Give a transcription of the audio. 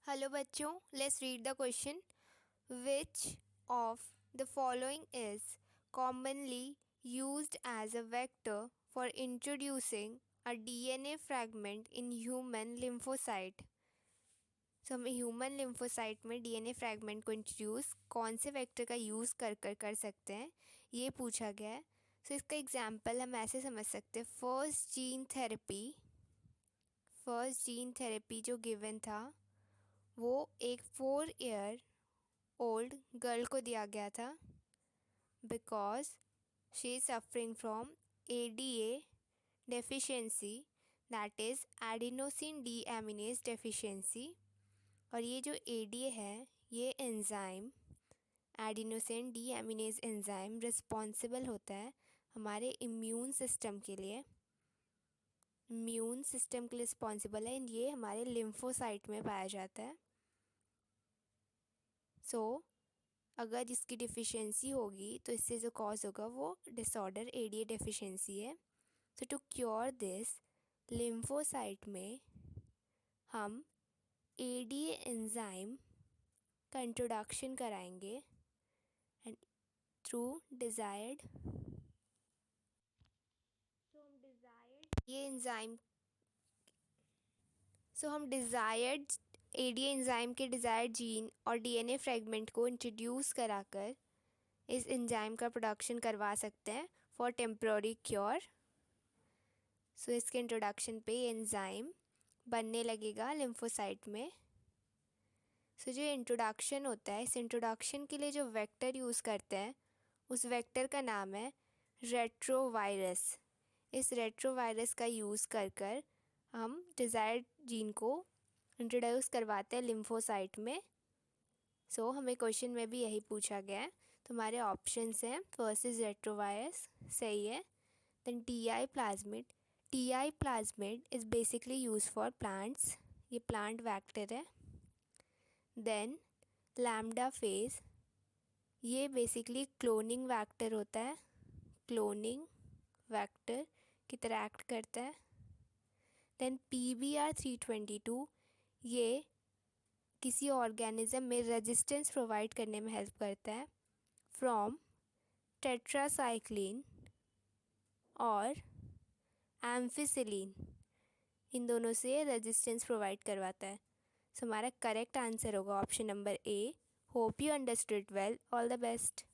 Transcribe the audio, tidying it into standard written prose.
Hello बच्चों, let's read the question. Which of the following is commonly used as a vector for introducing a DNA fragment in human lymphocyte. So हमें human lymphocyte में DNA fragment को introduce कौन से vector का use कर सकते हैं, ये पूछा गया है. सो इसका एग्जाम्पल हम ऐसे समझ सकते हैं. फर्स्ट जीन थेरेपी जो गिवन था वो एक 4 ईयर ओल्ड गर्ल को दिया गया था because she is suffering from ADA deficiency, that is adenosine deaminase deficiency. और ये जो ADA है, ये enzyme adenosine deaminase enzyme responsible होता है हमारे इम्यून सिस्टम के लिए रिस्पॉन्सिबल है. ये हमारे लिम्फोसाइट में पाया जाता है. सो अगर जिसकी डिफ़िशियंसी होगी तो इससे जो कॉज होगा वो डिसऑर्डर ADA डेफिशिएंसी है. सो टू क्योर दिस, लिम्फोसाइट में हम ADA एंजाइम का इंट्रोडक्शन कराएंगे एंड थ्रू डिज़ायर्ड हम डिज़ायर्ड ADA एंजाइम के डिज़ायर्ड जीन और DNA फ्रेगमेंट को इंट्रोड्यूस कराकर इस एंजाइम का प्रोडक्शन करवा सकते हैं फॉर टेम्प्रोरी क्योर. सो इसके इंट्रोडक्शन पे एंजाइम बनने लगेगा लिम्फोसाइट में. सो जो इंट्रोडक्शन होता है, इस इंट्रोडक्शन के लिए जो वेक्टर यूज़ करते हैं उस वेक्टर का नाम है रेट्रोवायरस. इस रेट्रोवायरस का यूज़ कर हम डिज़ायर्ड जीन को इंट्रोड्यूस करवाते हैं लिम्फोसाइट में. सो हमें क्वेश्चन में भी यही पूछा गया है. तो हमारे ऑप्शंस हैं, फर्स्ट इज़ रेट्रोवायरस, सही है. Then TI plasmid is basically use for plants, ये प्लांट वेक्टर है. देन लैम्डा फेज, ये बेसिकली क्लोनिंग वेक्टर होता है, क्लोनिंग वेक्टर की तरह एक्ट करता है. देन PBR322, ये किसी ऑर्गेनिज्म में रेजिस्टेंस प्रोवाइड करने में हेल्प करता है फ्रॉम टेट्रासाइक्लिन और एम्फिसिलिन, इन दोनों से रेजिस्टेंस प्रोवाइड करवाता है. सो हमारा करेक्ट आंसर होगा option number A. Hope you understood well. All the best.